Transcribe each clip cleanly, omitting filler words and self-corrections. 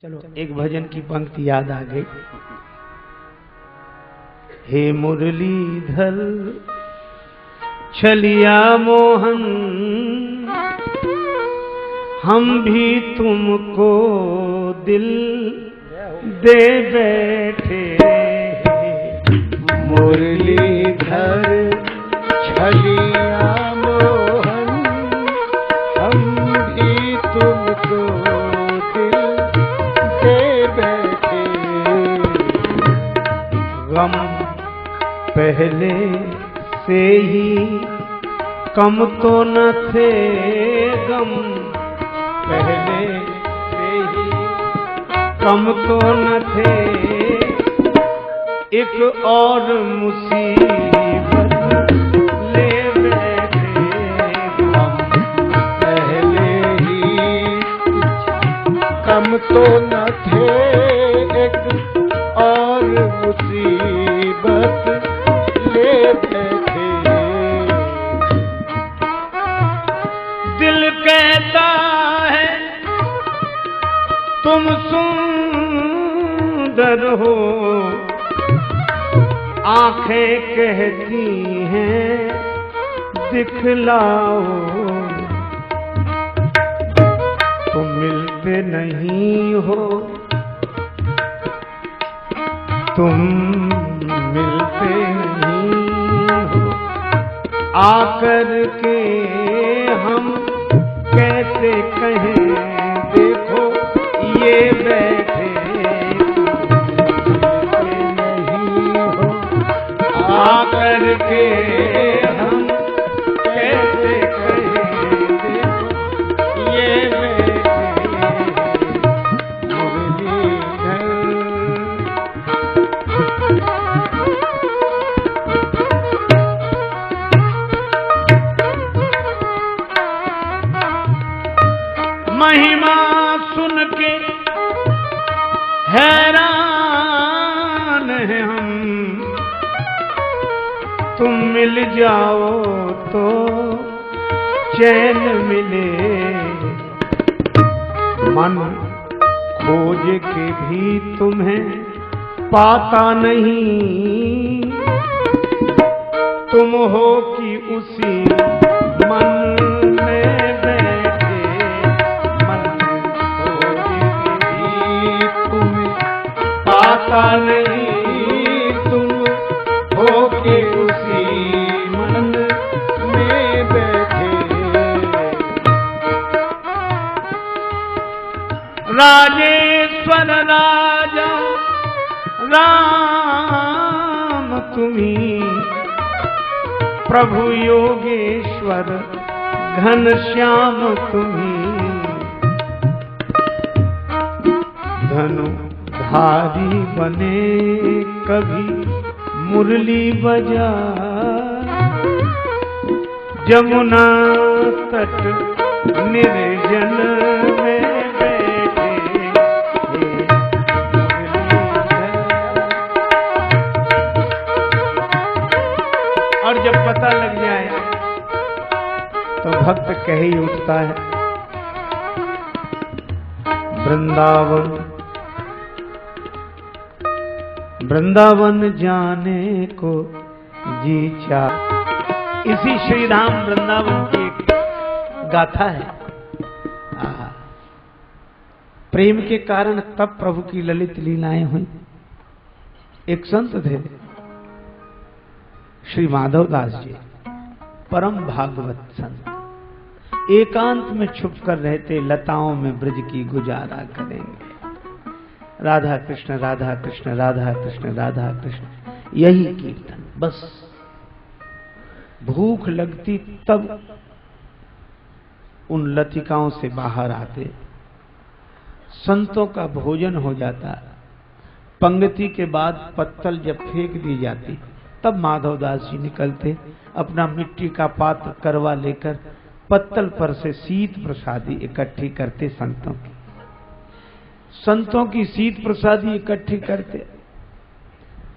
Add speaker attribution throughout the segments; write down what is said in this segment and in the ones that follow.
Speaker 1: चलो एक भजन की पंक्ति याद आ गई। हे मुरलीधर छलिया मोहन, हम भी तुमको दिल दे बैठे।
Speaker 2: मुरलीधर छलिया मोहन, हम भी तुमको दिल दे बैठे।
Speaker 1: गम पहले से ही कम तो न थे, गम पहले से ही कम तो न थे, एक और मुसीबत ले बैठे।
Speaker 2: हम पहले ही कम तो न थे, एक और मुसीबत ले बैठे।
Speaker 1: दिल कहता है तुम सुंदर हो, आंखें कहती हैं दिखलाओ। तुम मिलते नहीं हो, तुम मिलते नहीं हो, आकर के हम कैसे कहें देखो ये बैठे। आकर के हम कैसे कहें देखो ये बैठे। मुरलीधर महिमा सुन के हैरान है हम, तुम मिल जाओ तो चैन मिले। मन खोज के भी तुम्हें पाता नहीं, तुम हो कि उसी मन में बैठे। मन खोज के भी तुम्हें पाता नहीं, तुम हो के उसी मन में बैठे। राजेश्वर राजा राम तुम्ही, प्रभु योगेश्वर घनश्याम तुम्ही। धनुधारी बने कभी मुरली बजा, जमुना तट निर्जन में बैठे। और जब पता लग जाए तो भक्त कह ही उठता है, वृंदावन वृंदावन जाने को जी चाह। इसी श्रीधाम वृंदावन की एक गाथा है। प्रेम के कारण तब प्रभु की ललित लीलाएं हुई। एक संत थे श्री माधव दास जी, परम भागवत संत, एकांत में छुप कर रहते, लताओं में ब्रज की गुजारा करेंगे। राधा कृष्ण राधा कृष्ण राधा कृष्ण राधा कृष्ण, यही कीर्तन बस। भूख लगती तब उन लतिकाओं से बाहर आते, संतों का भोजन हो जाता, पंक्ति के बाद पत्तल जब फेंक दी जाती तब माधवदास जी निकलते, अपना मिट्टी का पात्र करवा लेकर पत्तल पर से शीत प्रसादी इकट्ठी करते। संतों की शीत प्रसादी इकट्ठी करते।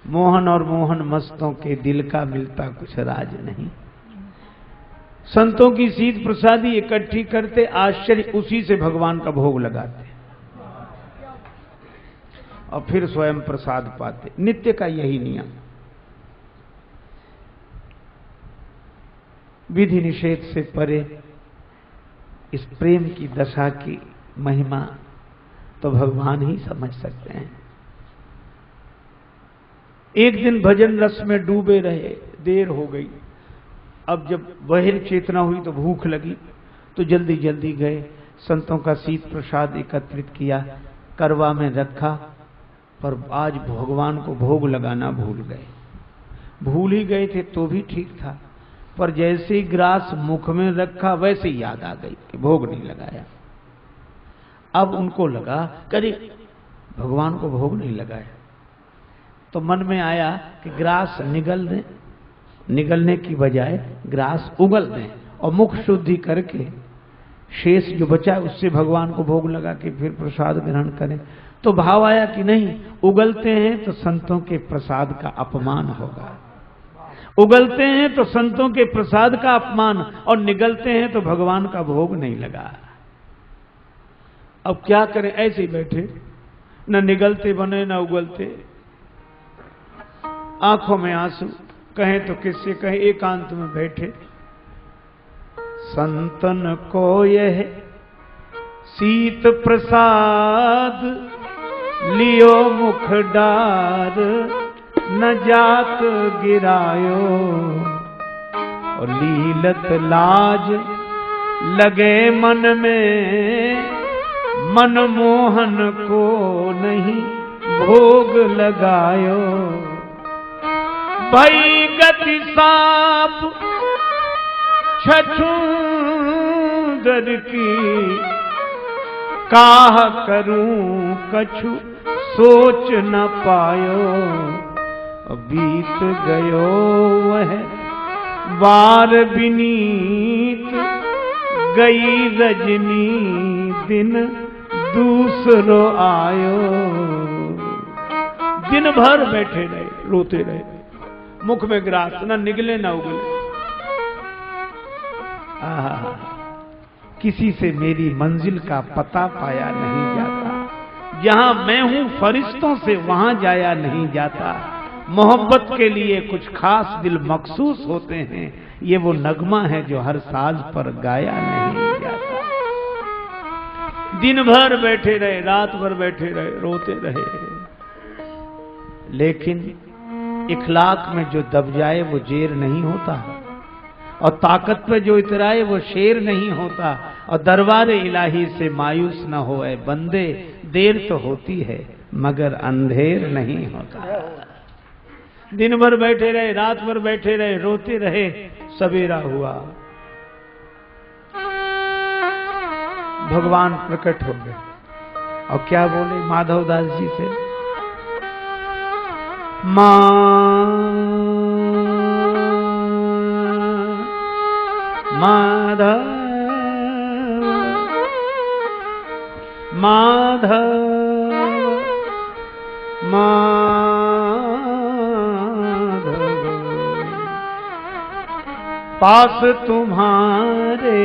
Speaker 1: मोहन और मोहन मस्तों के दिल का मिलता कुछ राज नहीं। संतों की शीत प्रसादी इकट्ठी करते, आश्चर्य, उसी से भगवान का भोग लगाते। और फिर स्वयं प्रसाद पाते। नित्य का यही नियम। विधि निषेध से परे इस प्रेम की दशा की महिमा तो भगवान ही समझ सकते हैं। एक दिन भजन रस में डूबे रहे, देर हो गई। अब जब बहिर चेतना हुई तो भूख लगी, तो जल्दी जल्दी गए, संतों का शीत प्रसाद एकत्रित किया, करवा में रखा, पर आज भगवान को भोग लगाना भूल गए। भूल ही गए थे तो भी ठीक था, पर जैसे ही ग्रास मुख में रखा वैसे ही याद आ गई कि भोग नहीं लगाया। अब उनको लगा करी भगवान को भोग नहीं लगाया, तो मन में आया कि ग्रास निगल दें, निगलने की बजाय ग्रास उगल दें और मुख शुद्धि करके शेष जो बचा उससे भगवान को भोग लगा के फिर प्रसाद ग्रहण करें। तो भाव आया कि नहीं, उगलते हैं तो संतों के प्रसाद का अपमान होगा, उगलते हैं तो संतों के प्रसाद का अपमान, और निगलते हैं तो भगवान का भोग नहीं लगा। अब क्या करें, ऐसे ही बैठे, न निगलते बने न उगलते, आंखों में आंसू, कहें तो किससे कहें, एकांत में बैठे। संतन को यह शीत प्रसाद लियो मुख डार, न जात गिरायो और लीलत लाज लगे मन में, मनमोहन को नहीं भोग लगायो। भई गति साप छछूंदर की, काह करूं कछु सोच न पायो। बीत गयो वह बार बिनीत, गई रजनी दिन दूसरो आयो। दिन भर बैठे रहे, रोते रहे, मुख में ग्रास, न निगले न उगले। किसी से मेरी मंजिल का पता पाया नहीं जाता, जहां मैं हूं फरिश्तों से वहां जाया नहीं जाता। मोहब्बत के लिए कुछ खास दिल मखसूस होते हैं, ये वो नगमा है जो हर साज पर गाया नहीं जाता। दिन भर बैठे रहे, रात भर बैठे रहे, रोते रहे, लेकिन इखलाक में जो दब जाए वो जेर नहीं होता, और ताकत पे जो इतराए वो शेर नहीं होता। और दरबार इलाही से मायूस न होए बंदे, देर तो होती है मगर अंधेर नहीं होता। दिन भर बैठे रहे, रात भर बैठे रहे, रोते रहे, सवेरा हुआ, भगवान प्रकट हो गए। और क्या बोले माधवदास जी से, माधव माधव माधव, पास तुम्हारे